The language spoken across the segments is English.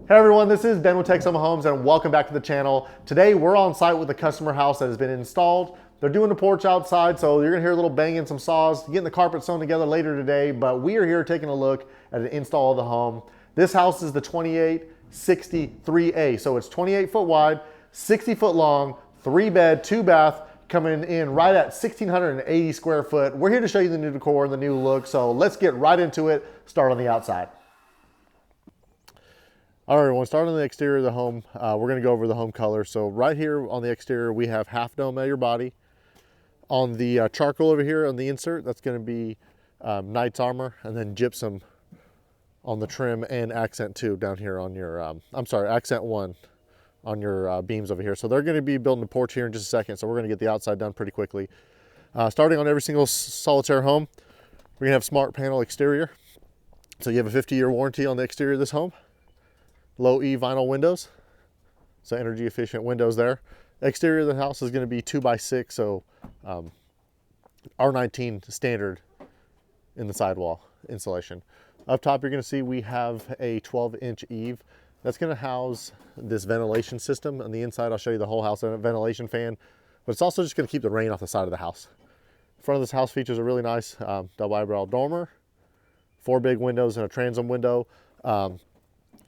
Hey everyone, this is Ben with Texoma Homes and welcome back to the channel. Today we're on site with a customer house that has been installed. They're doing the porch outside, so you're gonna hear a little banging, some saws, getting the carpet sewn together later today, but we are here taking a look at an install of the home. This house is the 2863A, so it's 28 foot wide, 60 foot long, 3-bed, 2-bath, coming in right at 1,680 square foot. We're here to show you the new decor and the new look, so let's get right into it, start on the outside. All right, everyone, starting on the exterior of the home, we're gonna go over the home color. So right here on the exterior, we have half dome at your body. On the charcoal over here on the insert, that's gonna be Knight's Armor, and then gypsum on the trim and accent 2 down here on your, accent 1 on your beams over here. So they're gonna be building a porch here in just a second, so we're gonna get the outside done pretty quickly. Starting on every single Solitaire home, we're gonna have smart panel exterior. So you have a 50-year warranty on the exterior of this home. Low E vinyl windows, so energy efficient windows there. Exterior of the house is going to be 2x6, so R19 standard in the sidewall insulation. Up top, you're going to see we have a 12-inch eave that's going to house this ventilation system. On the inside, I'll show you the whole house ventilation fan, but it's also just going to keep the rain off the side of the house. The front of this house features a really nice double eyebrow dormer, 4 big windows and a transom window.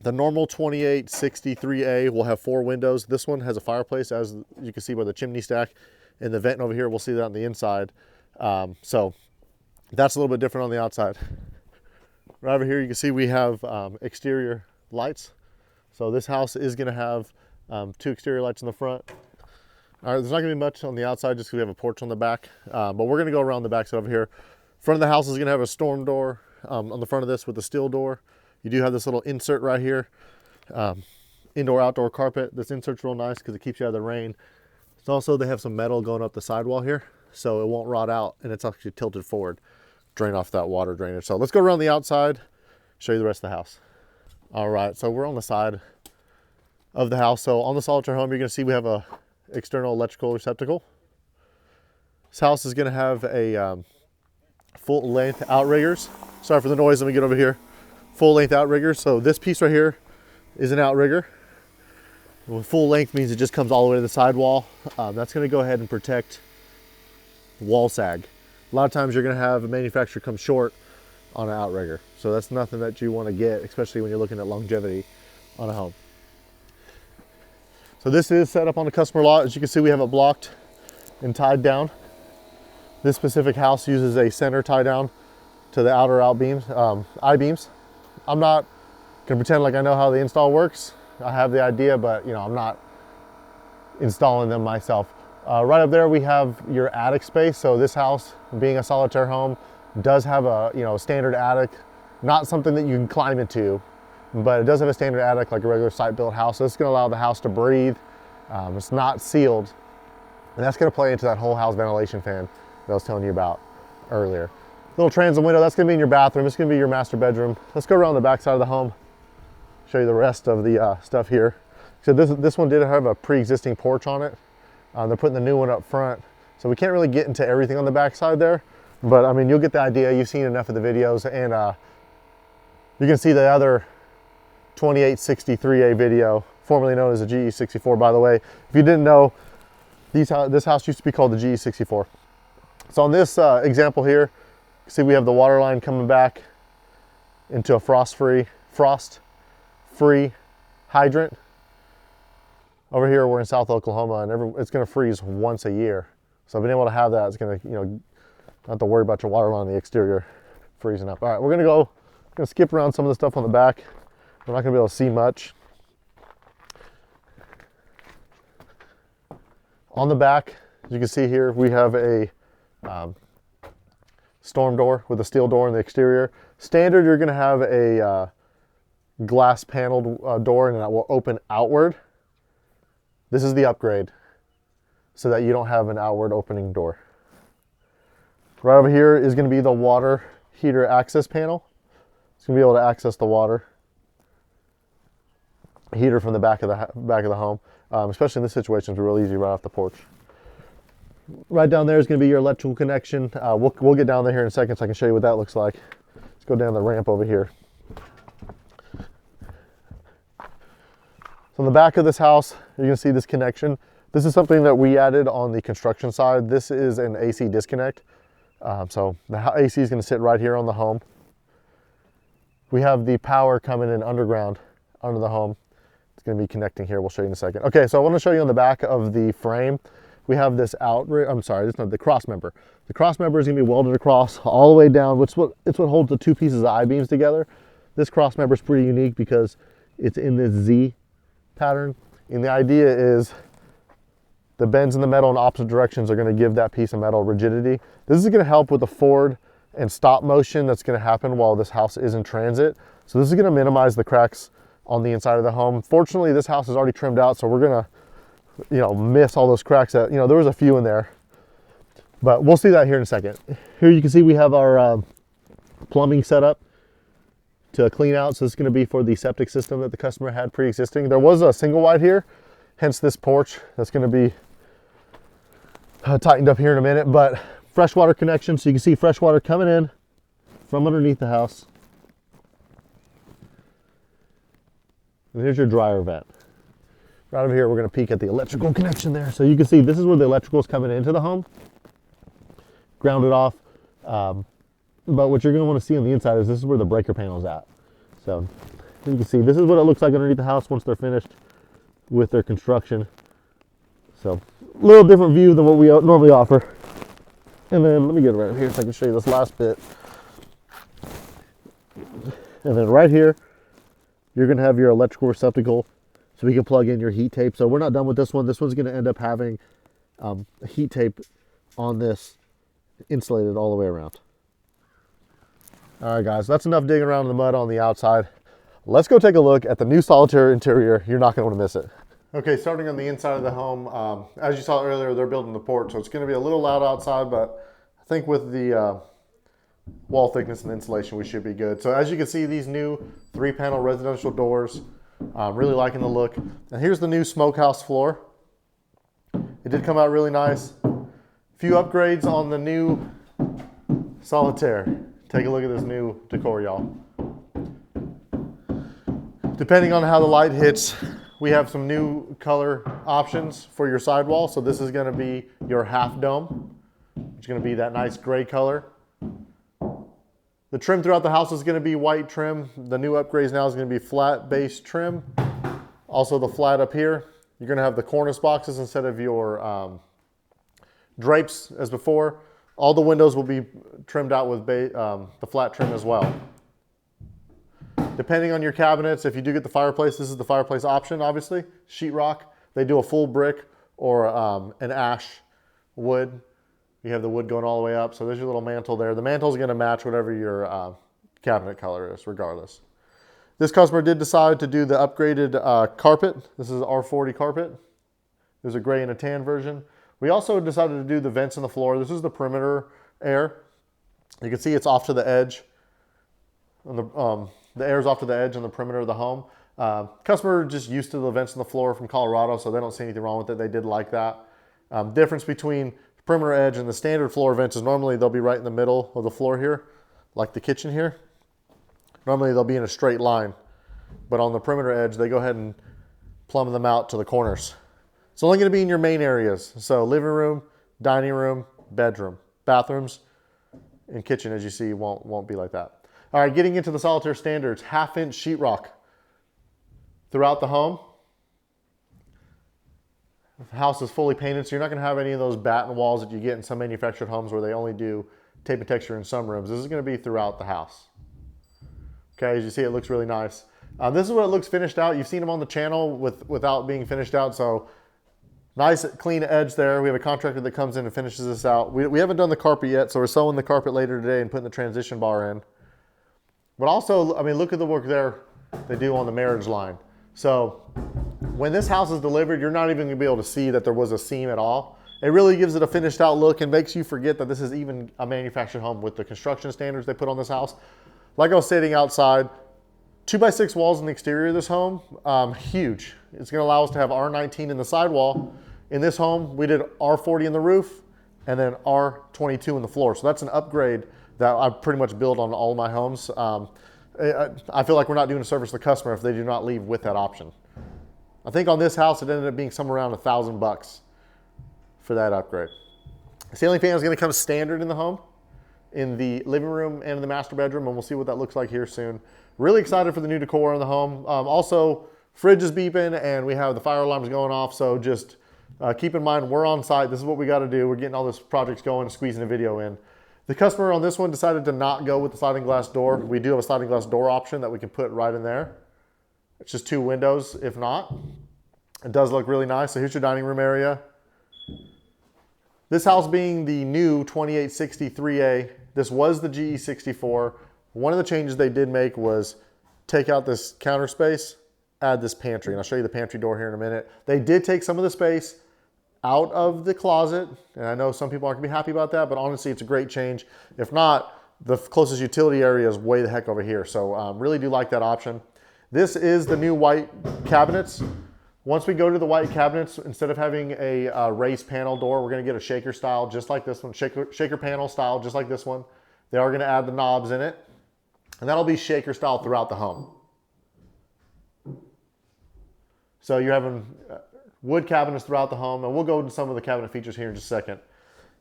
The normal 2863A will have 4 windows. This one has a fireplace, as you can see by the chimney stack, and the vent over here, we'll see that on the inside. So that's a little bit different on the outside. Right over here, you can see we have exterior lights. So this house is gonna have 2 exterior lights in the front. All right, there's not gonna be much on the outside just because we have a porch on the back, but we're gonna go around the back side over here. Front of the house is gonna have a storm door on the front of this with a steel door. You do have this little insert right here, indoor outdoor carpet. This insert's real nice because it keeps you out of the rain. It's also, they have some metal going up the sidewall here, so it won't rot out, and it's actually tilted forward, drain off that water drainage. So let's go around the outside, show you the rest of the house. All right, so we're on the side of the house. So on the Solitaire home, you're gonna see we have a external electrical receptacle. This house is gonna have a full length outriggers. Sorry for the noise, let me get over here. Full length outrigger. So this piece right here is an outrigger. Well, full length means it just comes all the way to the sidewall. That's going to go ahead and protect wall sag. A lot of times you're going to have a manufacturer come short on an outrigger. So that's nothing that you want to get, especially when you're looking at longevity on a home. So this is set up on the customer lot. As you can see, we have it blocked and tied down. This specific house uses a center tie down to the outer I-beams. I'm not gonna pretend like I know how the install works. I have the idea, but I'm not installing them myself. Right up there we have your attic space. So this house, being a Solitaire home, does have a standard attic, not something that you can climb into, but it does have a standard attic like a regular site-built house. So it's gonna allow the house to breathe. It's not sealed, and that's gonna play into that whole house ventilation fan that I was telling you about earlier. Little transom window, that's gonna be in your bathroom. It's gonna be your master bedroom. Let's go around the back side of the home, show you the rest of the stuff here. So this one did have a pre-existing porch on it. They're putting the new one up front. So we can't really get into everything on the back side there, but I mean, you'll get the idea. You've seen enough of the videos, and you can see the other 2863A video, formerly known as the GE64, by the way. If you didn't know, this house used to be called the GE64. So on this example here, see we have the water line coming back into a frost-free hydrant. Over here we're in South Oklahoma, and it's going to freeze once a year. So being able to have that is going to, not have to worry about your water line on the exterior freezing up. All right, we're going to skip around some of the stuff on the back. We're not going to be able to see much. On the back, as you can see here, we have a storm door with a steel door in the exterior. Standard, you're going to have a glass paneled door, and that will open outward. This is the upgrade, so that you don't have an outward opening door. Right over here is going to be the water heater access panel. It's going to be able to access the water heater from the back of the home, especially in this situation. It's real easy right off the porch. Right down there is going to be your electrical connection. We'll get down there here in a second so I can show you what that looks like. Let's go down the ramp over here. So on the back of this house, you're gonna see this connection. This is something that we added on the construction side. This is an AC disconnect. So the AC is gonna sit right here on the home. We have the power coming in underground under the home. It's gonna be connecting here. We'll show you in a second. Okay, so I wanna show you on the back of the frame. We have this it's not the cross member. The cross member is gonna be welded across all the way down, it's what holds the two pieces of I-beams together. This cross member is pretty unique because it's in this Z pattern. And the idea is the bends in the metal in opposite directions are gonna give that piece of metal rigidity. This is gonna help with the forward and stop motion that's gonna happen while this house is in transit. So this is gonna minimize the cracks on the inside of the home. Fortunately, this house is already trimmed out, so we're gonna, miss all those cracks that, there was a few in there. But we'll see that here in a second. Here you can see we have our plumbing set up to clean out. So this is gonna be for the septic system that the customer had pre-existing. There was a single wide here, hence this porch that's gonna be tightened up here in a minute, but freshwater connection, so you can see fresh water coming in from underneath the house. And here's your dryer vent. Right over here, we're gonna peek at the electrical connection there. So you can see this is where the electrical is coming into the home, grounded off. But what you're gonna wanna see on the inside is this is where the breaker panel is at. So you can see this is what it looks like underneath the house once they're finished with their construction. So a little different view than what we normally offer. And then let me get right here so I can show you this last bit. And then right here, you're gonna have your electrical receptacle so we can plug in your heat tape. So we're not done with this one. This one's gonna end up having a heat tape on this insulated all the way around. All right, guys, that's enough digging around in the mud on the outside. Let's go take a look at the new Solitaire interior. You're not gonna wanna miss it. Okay, starting on the inside of the home, as you saw earlier, they're building the porch, so it's gonna be a little loud outside, but I think with the wall thickness and insulation, we should be good. So as you can see, these new 3-panel residential doors, really liking the look. And here's the new smokehouse floor. It did come out really nice. A few upgrades on the new Solitaire. Take a look at this new decor, y'all. Depending on how the light hits, we have some new color options for your sidewall. So this is gonna be your half dome. It's gonna be that nice gray color. The trim throughout the house is gonna be white trim. The new upgrades now is gonna be flat base trim. Also the flat up here, you're gonna have the cornice boxes instead of your drapes as before. All the windows will be trimmed out with the flat trim as well. Depending on your cabinets, if you do get the fireplace, this is the fireplace option, obviously. Sheetrock, they do a full brick or an ash wood. You have the wood going all the way up. So there's your little mantle there. The mantle is gonna match whatever your cabinet color is, regardless. This customer did decide to do the upgraded carpet. This is R40 carpet. There's a gray and a tan version. We also decided to do the vents in the floor. This is the perimeter air. You can see it's off to the edge. The air is off to the edge on the perimeter of the home. Customer just used to the vents in the floor from Colorado, so they don't see anything wrong with it. They did like that. Difference between the perimeter edge and the standard floor vents is normally they'll be right in the middle of the floor here, like the kitchen here. Normally they'll be in a straight line, but on the perimeter edge, they go ahead and plumb them out to the corners. It's only gonna be in your main areas. So living room, dining room, bedroom, bathrooms, and kitchen, as you see, won't be like that. All right, getting into the Solitaire standards, 1/2-inch sheetrock throughout the home. The house is fully painted, so you're not gonna have any of those batten walls that you get in some manufactured homes where they only do tape and texture in some rooms. This is gonna be throughout the house. Okay, as you see, it looks really nice. This is what it looks finished out. You've seen them on the channel without being finished out, so nice clean edge there. We have a contractor that comes in and finishes this out. We haven't done the carpet yet, so we're sewing the carpet later today and putting the transition bar in. But also, I mean, look at the work there they do on the marriage line. So when this house is delivered, you're not even gonna be able to see that there was a seam at all. It really gives it a finished out look and makes you forget that this is even a manufactured home with the construction standards they put on this house. Like I was stating outside, 2x6 walls in the exterior of this home, huge. It's gonna allow us to have R19 in the sidewall. In this home, we did R40 in the roof and then R22 in the floor. So that's an upgrade that I pretty much build on all my homes. I feel like we're not doing a service to the customer if they do not leave with that option. I think on this house, it ended up being somewhere around $1,000 for that upgrade. The ceiling fan is going to come standard in the home, in the living room and in the master bedroom, and we'll see what that looks like here soon. Really excited for the new decor in the home. Also, fridge is beeping and we have the fire alarms going off, so just keep in mind we're on site. This is what we got to do. We're getting all this projects going, squeezing a video in. The customer on this one decided to not go with the sliding glass door. We do have a sliding glass door option that we can put right in there. It's just 2 windows if not. It does look really nice. So here's your dining room area. This house being the new 2863A, this was the GE64. One of the changes they did make was take out this counter space, add this pantry, and I'll show you the pantry door here in a minute. They did take some of the space out of the closet, and I know some people aren't gonna be happy about that, but honestly, it's a great change. If not, the closest utility area is way the heck over here, so really do like that option. This is the new white cabinets. Once we go to the white cabinets, instead of having a raised panel door, we're gonna get a shaker style just like this one, shaker panel style just like this one. They are gonna add the knobs in it, and that'll be shaker style throughout the home. So you're having wood cabinets throughout the home, and we'll go into some of the cabinet features here in just a second.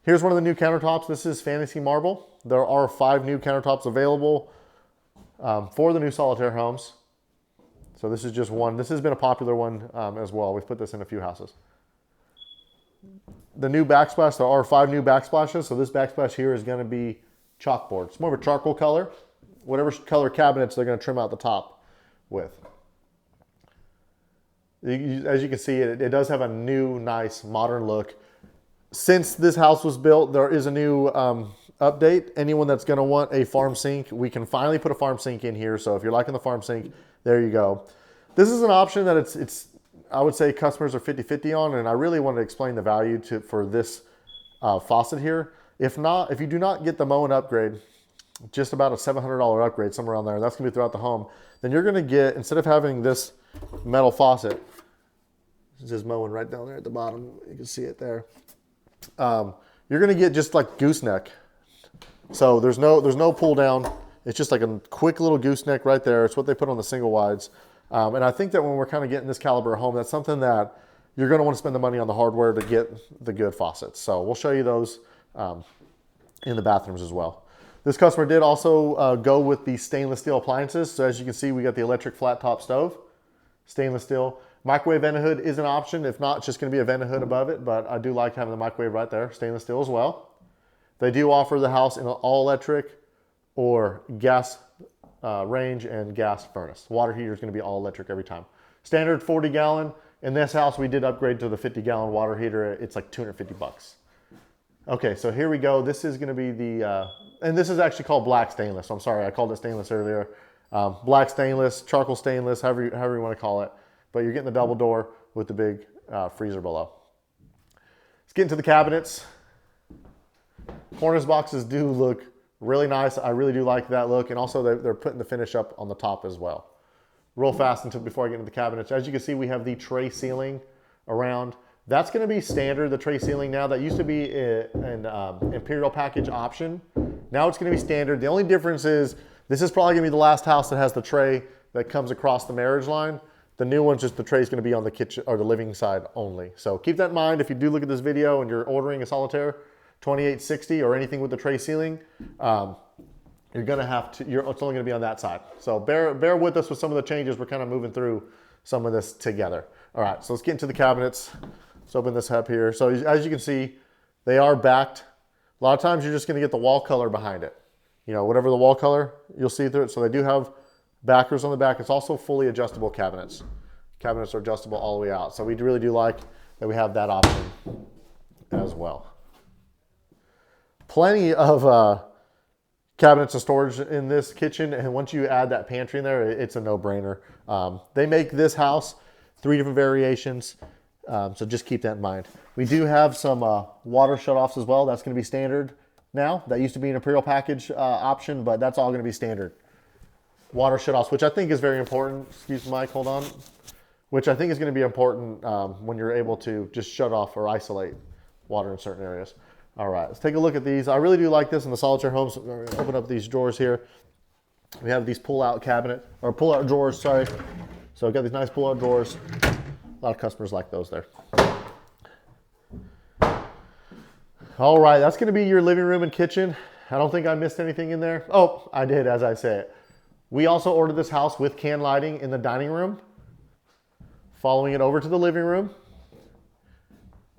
Here's one of the new countertops. This is Fantasy Marble. There are 5 new countertops available for the new Solitaire Homes. So this is just one. This has been a popular one as well. We've put this in a few houses. The new backsplash, there are 5 new backsplashes. So this backsplash here is going to be chalkboard. It's more of a charcoal color. Whatever color cabinets they're going to trim out the top with. As you can see, it does have a new, nice, modern look. Since this house was built, there is a new update. Anyone that's going to want a farm sink, we can finally put a farm sink in here. So if you're liking the farm sink, there you go. This is an option that it's I would say customers are 50-50 on, and I really wanted to explain the value for this faucet here. If you do not get the Moen upgrade, just about a $700 upgrade, somewhere around there, that's going to be throughout the home, then you're going to get, instead of having this metal faucet, it's just Moen right down there at the bottom, you can see it there, you're going to get just like gooseneck. So there's no pull down. It's just like a quick little gooseneck right there. It's what they put on the single wides. And I think that when we're kind of getting this caliber of home, that's something that you're going to want to spend the money on the hardware to get the good faucets. So we'll show you those in the bathrooms as well. This customer did also go with the stainless steel appliances. So as you can see, we got the electric flat top stove, stainless steel. Microwave vent hood is an option. If not, it's just going to be a vent hood above it, but I do like having the microwave right there, stainless steel as well. They do offer the house in an all electric or gas range and gas furnace. Water heater is going to be all electric every time. Standard 40 gallon. In this house, we did upgrade to the 50 gallon water heater. It's like $250. Okay, so here we go. This is going to be the, and this is actually called black stainless. I'm sorry, I called it stainless earlier. Black stainless, charcoal stainless, however you want to call it. But you're getting the double door with the big freezer below. Let's get into the cabinets. Cornice boxes do look really nice. I really do like that look. And also they're putting the finish up on the top as well. Real fast before I get into the cabinets. As you can see, we have the tray ceiling around. That's going to be standard, the tray ceiling now. That used to be an Imperial package option. Now it's going to be standard. The only difference is this is probably going to be the last house that has the tray that comes across the marriage line. The new one's just the tray is going to be on the kitchen or the living side only. So keep that in mind if you do look at this video and you're ordering a Solitaire 2860 or anything with the tray ceiling. You're going to have to, it's only going to be on that side. So bear with us with some of the changes. We're kind of moving through some of this together. All right, so let's get into the cabinets. Let's open this up here. So as you can see, they are backed. A lot of times you're just going to get the wall color behind it. You know, whatever the wall color, you'll see through it. So they do have backers on the back. It's also fully adjustable cabinets. Cabinets are adjustable all the way out. So we really do like that we have that option as well. Plenty of cabinets and storage in this kitchen, and once you add that pantry in there, it's a no-brainer. They make this house 3 different variations, so just keep that in mind. We do have some water shutoffs as well. That's going to be standard now. That used to be an Imperial package option, but that's all going to be standard. Water shutoffs, which I think is very important. Excuse me, Mike, hold on. Which I think is going to be important when you're able to just shut off or isolate water in certain areas. All right, let's take a look at these. I really do like this in the Solitaire Homes. Open up these drawers here. We have these pull-out cabinet, or pull-out drawers, sorry. So I've got these nice pull-out drawers. lot of customers like those there. All right, that's going to be your living room and kitchen. I don't think I missed anything in there. Oh, I did, as I say it. We also ordered this house with can lighting in the dining room, following it over to the living room.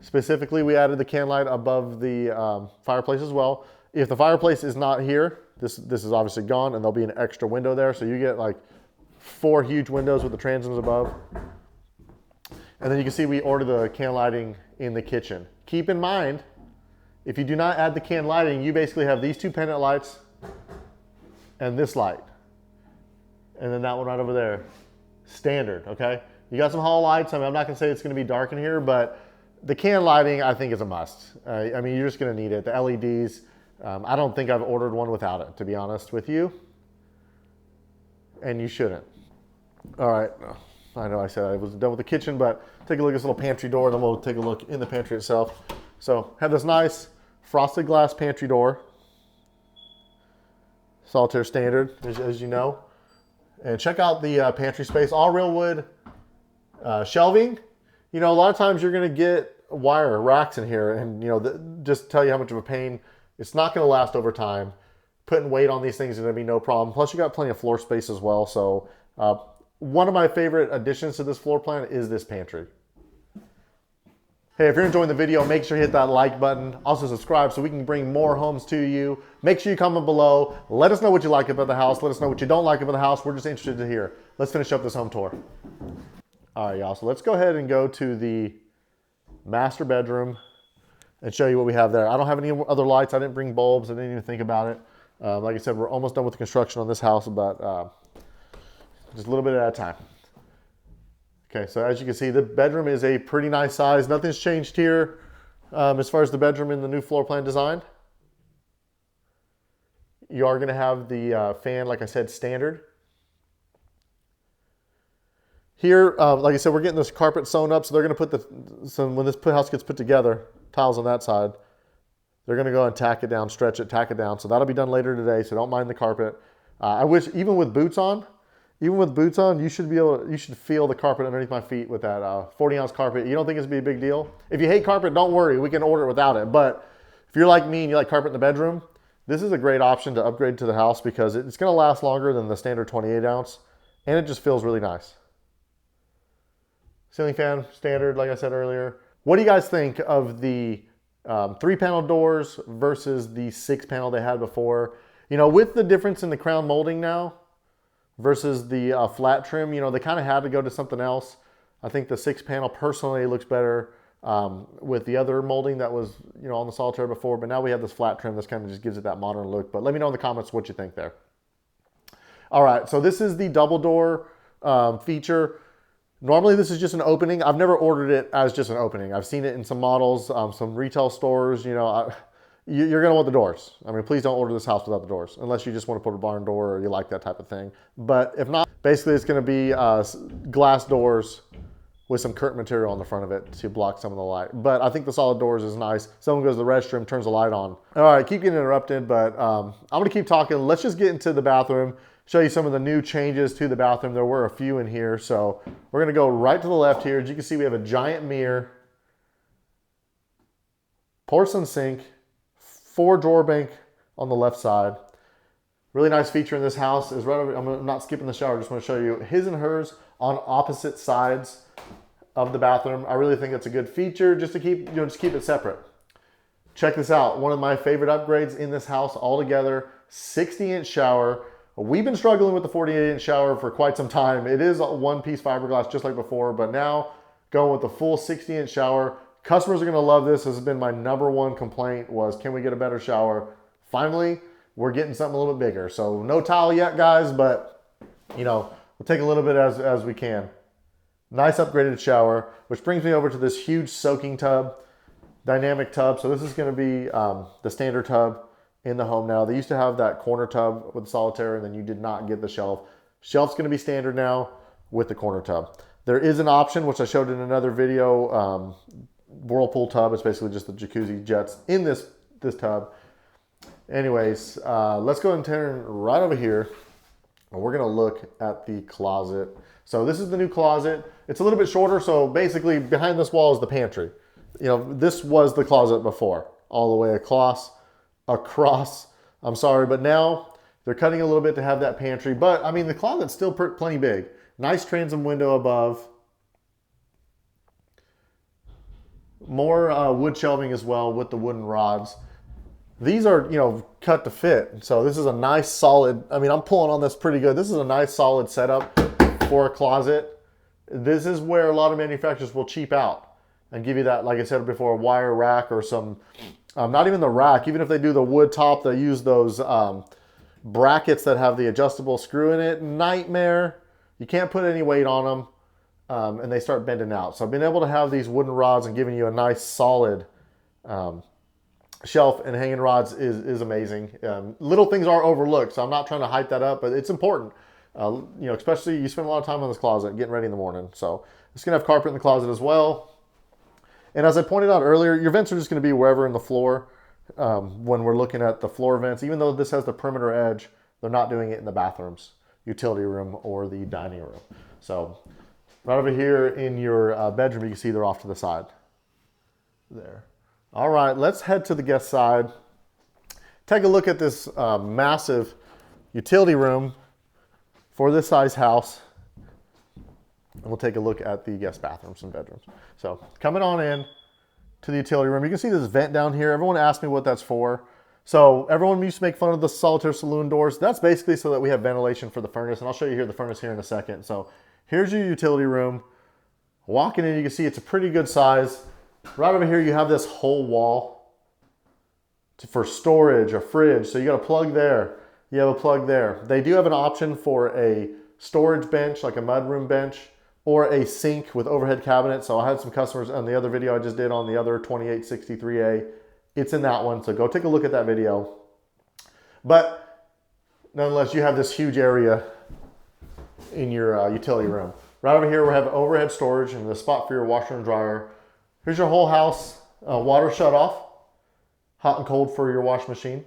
Specifically, we added the can light above the fireplace as well. If the fireplace is not here, this is obviously gone, and there'll be an extra window there. So you get like 4 huge windows with the transoms above. And then you can see we ordered the can lighting in the kitchen. Keep in mind, if you do not add the can lighting, you basically have these 2 pendant lights and this light. And then that one right over there. Standard, okay? You got some hall lights. I mean, I'm not gonna say it's gonna be dark in here, but the can lighting, I think, is a must. I mean, you're just gonna need it. The LEDs, I don't think I've ordered one without it, to be honest with you. And you shouldn't. All right, I know I said I was done with the kitchen, but take a look at this little pantry door, and then we'll take a look in the pantry itself. So have this nice frosted glass pantry door. Solitaire standard, as you know. And check out the pantry space, all real wood shelving. You know, a lot of times you're gonna get wire racks in here, and you know, just tell you how much of a pain. It's not gonna last over time. Putting weight on these things is gonna be no problem. Plus you got plenty of floor space as well. So one of my favorite additions to this floor plan is this pantry. Hey, if you're enjoying the video, make sure you hit that like button. Also subscribe so we can bring more homes to you. Make sure you comment below. Let us know what you like about the house. Let us know what you don't like about the house. We're just interested to hear. Let's finish up this home tour. All right, y'all. So let's go ahead and go to the master bedroom and show you what we have there. I don't have any other lights. I didn't bring bulbs. I didn't even think about it. Like I said, we're almost done with the construction on this house, but just a little bit at a time. Okay, so as you can see, the bedroom is a pretty nice size. Nothing's changed here as far as the bedroom in the new floor plan design. You are going to have the fan, like I said, standard. Here, like I said, we're getting this carpet sewn up, so they're going to put when this house gets put together, tiles on that side, they're going to go and tack it down, stretch it, tack it down. So that'll be done later today, so don't mind the carpet. I wish, even with boots on, you should feel the carpet underneath my feet with that 40-ounce carpet. You don't think it's gonna be a big deal? If you hate carpet, don't worry. We can order it without it. But if you're like me and you like carpet in the bedroom, this is a great option to upgrade to the house because it's gonna last longer than the standard 28-ounce, and it just feels really nice. Ceiling fan, standard, like I said earlier. What do you guys think of the 3-panel doors versus the 6-panel they had before? You know, with the difference in the crown molding now, versus the flat trim, you know, they kind of had to go to something else. I think the 6-panel personally looks better with the other molding that was, you know, on the Solitaire before, but now we have this flat trim that's kind of just gives it that modern look. But let me know in the comments what you think there. All right, so this is the double door feature. Normally this is just an opening. I've never ordered it as just an opening. I've seen it in some models, some retail stores, you know, you're going to want the doors. I mean, please don't order this house without the doors, unless you just want to put a barn door or you like that type of thing. But if not, basically it's going to be glass doors with some curtain material on the front of it to block some of the light. But I think the solid doors is nice. Someone goes to the restroom, turns the light on. All right, keep getting interrupted, but I'm going to keep talking. Let's just get into the bathroom, show you some of the new changes to the bathroom. There were a few in here, so we're going to go right to the left here. As you can see, we have a giant mirror, porcelain sink, 4-drawer bank on the left side. Really nice feature in this house is right over, I'm not skipping the shower, just want to show you his and hers on opposite sides of the bathroom. I really think it's a good feature just to keep, just keep it separate. Check this out. One of my favorite upgrades in this house altogether, 60-inch shower. We've been struggling with the 48-inch shower for quite some time. It is a one-piece fiberglass just like before, but now going with the full 60-inch shower. Customers are going to love this. This has been my #1 complaint was, can we get a better shower? Finally, we're getting something a little bit bigger. So no tile yet, guys, but you know, we'll take a little bit as we can. Nice upgraded shower, which brings me over to this huge soaking tub, dynamic tub. So this is going to be the standard tub in the home now. They used to have that corner tub with the Solitaire, and then you did not get the shelf. Shelf's going to be standard now with the corner tub. There is an option, which I showed in another video, whirlpool tub. It's basically just the jacuzzi jets in this tub. Anyways, let's go and turn right over here. And we're gonna look at the closet. So this is the new closet. It's a little bit shorter, so basically behind this wall is the pantry. You know, this was the closet before, all the way across, I'm sorry, but now they're cutting a little bit to have that pantry. But I mean, the closet's still plenty big. Nice transom window above. More wood shelving as well with the wooden rods. These are, you know, cut to fit. So this is a nice solid, I mean, I'm pulling on this pretty good. This is a nice solid setup for a closet. This is where a lot of manufacturers will cheap out and give you that, like I said before, a wire rack or some, not even the rack, even if they do the wood top, they use those brackets that have the adjustable screw in it. Nightmare. You can't put any weight on them and they start bending out. So being able to have these wooden rods and giving you a nice solid shelf and hanging rods is amazing. Little things are overlooked, so I'm not trying to hype that up, but it's important. You know, especially you spend a lot of time in this closet getting ready in the morning. So it's gonna have carpet in the closet as well. And as I pointed out earlier, your vents are just gonna be wherever in the floor. When we're looking at the floor vents, even though this has the perimeter edge, they're not doing it in the bathrooms, utility room, or the dining room. So right over here in your bedroom, you can see they're off to the side there. All right, let's head to the guest side. Take a look at this massive utility room for this size house. And we'll take a look at the guest bathrooms and bedrooms. So coming on in to the utility room, you can see this vent down here. Everyone asked me what that's for. So everyone used to make fun of the solitaire saloon doors. That's basically so that we have ventilation for the furnace. And I'll show you here the furnace here in a second. So here's your utility room. Walking in, you can see it's a pretty good size. Right over here, you have this whole wall for storage, a fridge. So you got a plug there. You have a plug there. They do have an option for a storage bench, like a mudroom bench, or a sink with overhead cabinet. So I had some customers on the other video I just did on the other 2863A. It's in that one, so go take a look at that video. But nonetheless, you have this huge area in your utility room. Right over here, we have overhead storage and the spot for your washer and dryer. Here's your whole house, water shut off, hot and cold for your wash machine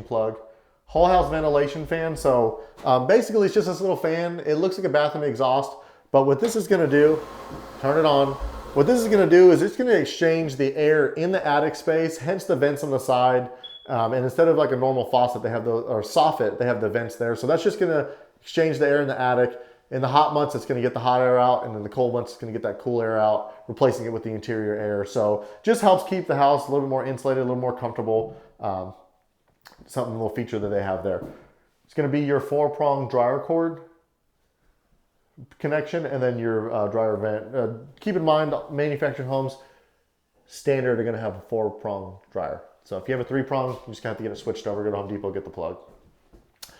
plug. Whole house ventilation fan. So basically it's just this little fan. It looks like a bathroom exhaust, but what this is gonna do, turn it on. What this is gonna do is it's gonna exchange the air in the attic space, hence the vents on the side. And instead of like a normal faucet, they have or soffit, they have the vents there. So that's just gonna exchange the air in the attic. In the hot months, it's gonna get the hot air out, and in the cold months, it's gonna get that cool air out, replacing it with the interior air. So just helps keep the house a little bit more insulated, a little more comfortable. Something, a little feature that they have there. It's gonna be your 4-prong dryer cord connection, and then your dryer vent. Keep in mind, manufactured homes, standard, are gonna have a 4-prong dryer. So if you have a 3-prong, you just have to get it switched over, go to Home Depot, get the plug. I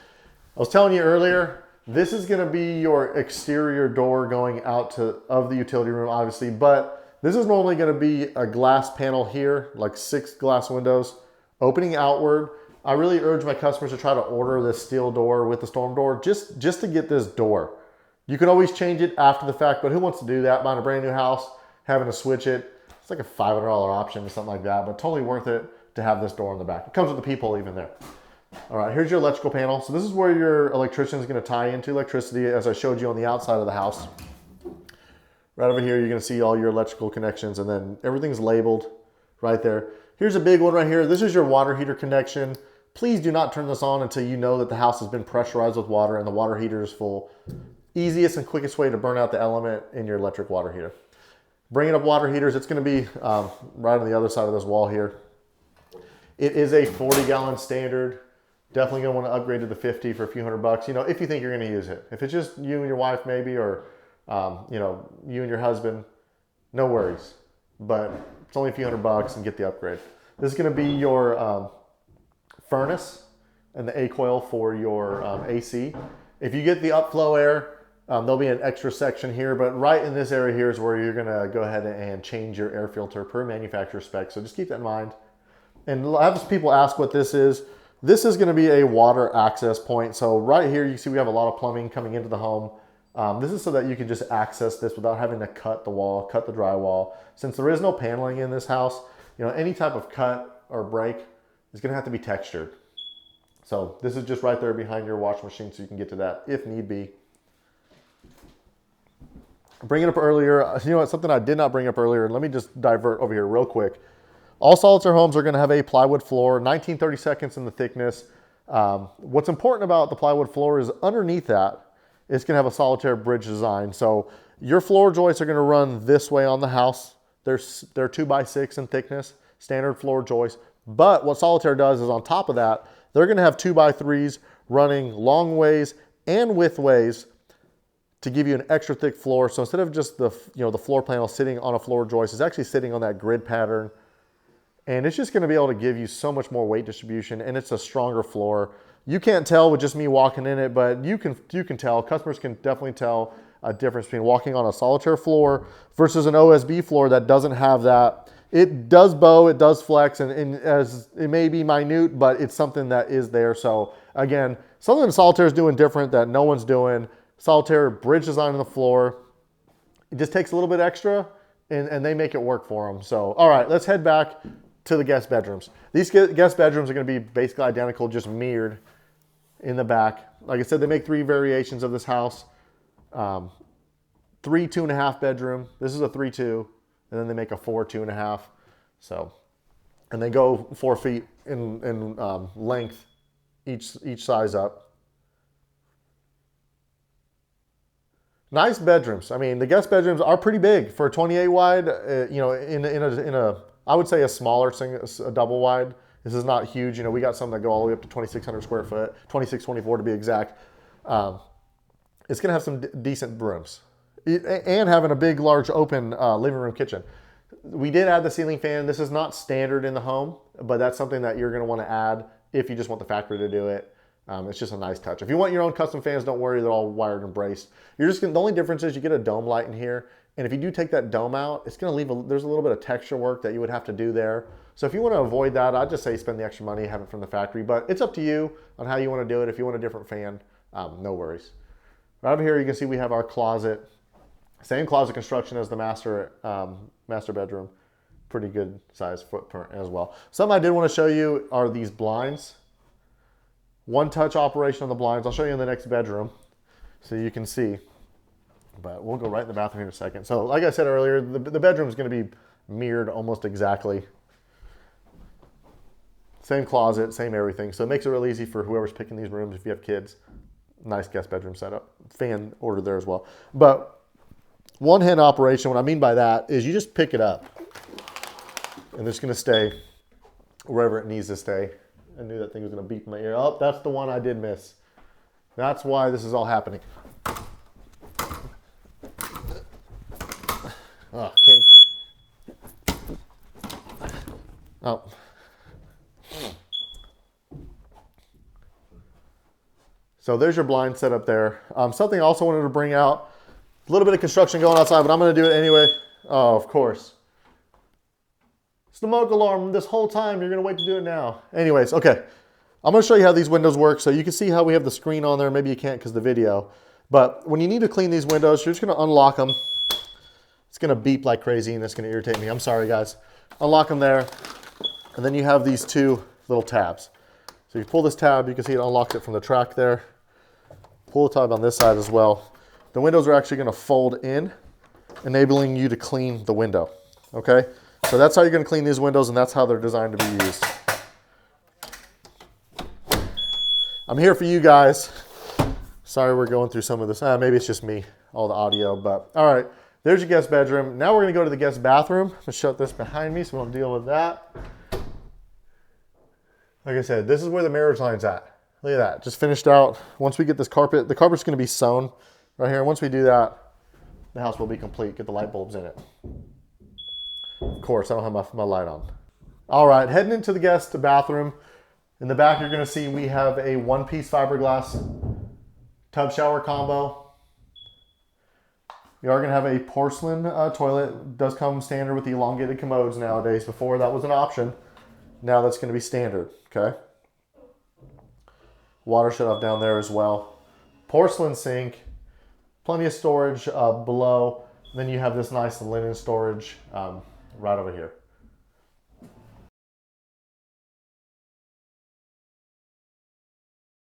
was telling you earlier, this is gonna be your exterior door going out of the utility room, obviously, but this is normally gonna be a glass panel here, like 6 glass windows, opening outward. I really urge my customers to try to order this steel door with the storm door, just to get this door. You can always change it after the fact, but who wants to do that? Buying a brand new house, having to switch it. It's like a $500 option or something like that, but totally worth it to have this door in the back. It comes with the peephole even there. All right, here's your electrical panel. So this is where your electrician is gonna tie into electricity, as I showed you on the outside of the house. Right over here, you're gonna see all your electrical connections, and then everything's labeled right there. Here's a big one right here. This is your water heater connection. Please do not turn this on until you know that the house has been pressurized with water and the water heater is full. Easiest and quickest way to burn out the element in your electric water heater. Bringing up water heaters, it's gonna be right on the other side of this wall here. It is a 40-gallon standard. Definitely gonna wanna upgrade to the 50 for a few $100, you know, if you think you're gonna use it. If it's just you and your wife maybe, or you know, you and your husband, no worries. But it's only a few $100 and get the upgrade. This is gonna be your furnace and the A-coil for your AC. If you get the upflow air, there'll be an extra section here, but right in this area here is where you're gonna go ahead and change your air filter per manufacturer spec. So just keep that in mind. And I have people ask what this is. This is gonna be a water access point. So right here, you can see we have a lot of plumbing coming into the home. This is so that you can just access this without having to cut the wall, cut the drywall. Since there is no paneling in this house, you know, any type of cut or break is gonna have to be textured. So this is just right there behind your wash machine, so you can get to that if need be. Bring it up earlier. You know what? Something I did not bring up earlier. Let me just divert over here real quick. All Solitaire homes are going to have a plywood floor, 19/32 in the thickness. What's important about the plywood floor is underneath that, it's going to have a Solitaire bridge design. So your floor joists are going to run this way on the house. They're 2x6 in thickness, standard floor joists. But what Solitaire does is on top of that, they're going to have 2x3s running long ways and width ways to give you an extra thick floor. So instead of just the floor panel sitting on a floor joist, it's actually sitting on that grid pattern. And it's just going to be able to give you so much more weight distribution, and it's a stronger floor. You can't tell with just me walking in it, but you can tell. Customers can definitely tell a difference between walking on a Solitaire floor versus an OSB floor that doesn't have that. It does bow, it does flex, and as it may be minute, but it's something that is there. So again, something Solitaire is doing different that no one's doing. Solitaire bridge design on the floor. It just takes a little bit extra, and they make it work for them. So all right, let's head back to the guest bedrooms. These guest bedrooms are going to be basically identical, just mirrored in the back. Like I said, they make 3 variations of this house. 3 2.5 bedroom. This is a 3-2, and then they make a 4 2.5. So, and they go 4 feet in length each size up. Nice bedrooms. I mean, the guest bedrooms are pretty big for a 28 wide. In a I would say a smaller a double wide. This is not huge. We got some that go all the way up to 2,600 square foot, 2,624 to be exact. It's going to have some decent rooms, and having a big, large, open living room kitchen. We did add the ceiling fan. This is not standard in the home, but that's something that you're going to want to add if you just want the factory to do it. It's just a nice touch. If you want your own custom fans, don't worry, they're all wired and braced. The only difference is you get a dome light in here. And if you do take that dome out, it's going to leave there's a little bit of texture work that you would have to do there. So if you want to avoid that, I'd just say spend the extra money, have it from the factory. But it's up to you on how you want to do it. If you want a different fan, no worries. Right over here, you can see we have our closet. Same closet construction as the master bedroom. Pretty good size footprint as well. Something I did want to show you are these blinds. One touch operation on the blinds. I'll show you in the next bedroom so you can see. But we'll go right in the bathroom here in a second. So like I said earlier, the bedroom is going to be mirrored almost exactly. Same closet, same everything. So it makes it real easy for whoever's picking these rooms if you have kids. Nice guest bedroom setup. Fan ordered there as well. But one hand operation, what I mean by that is you just pick it up. And it's going to stay wherever it needs to stay. I knew that thing was going to beep in my ear. Oh, that's the one I did miss. That's why this is all happening. Oh, okay. Oh. So there's your blind set up there. Something I also wanted to bring out, a little bit of construction going outside, but I'm going to do it anyway. Oh, of course. Smoke alarm this whole time. You're going to wait to do it now. Anyways, okay. I'm going to show you how these windows work so you can see how we have the screen on there. Maybe you can't because of the video. But when you need to clean these windows, you're just going to unlock them. It's going to beep like crazy and it's going to irritate me. I'm sorry, guys. Unlock them there. And then you have these 2 little tabs. So you pull this tab, you can see it unlocks it from the track there. Pull the tab on this side as well. The windows are actually going to fold in, enabling you to clean the window. Okay? So that's how you're going to clean these windows, and that's how they're designed to be used. I'm here for you guys. Sorry we're going through some of this. Maybe it's just me, all the audio, but all right. There's your guest bedroom. Now we're going to go to the guest bathroom. Let's shut this behind me so we don't deal with that. Like I said, this is where the marriage line's at. Look at that. Just finished out. Once we get this carpet, the carpet's going to be sewn right here. Once we do that, the house will be complete. Get the light bulbs in it. Of course, I don't have my light on. All right, heading into the guest bathroom. In the back, you're going to see we have a 1-piece fiberglass tub shower combo. We are going to have a porcelain toilet. It does come standard with the elongated commodes nowadays. Before that was an option. Now that's going to be standard, okay? Water shut off down there as well. Porcelain sink. Plenty of storage below. Then you have this nice linen storage right over here.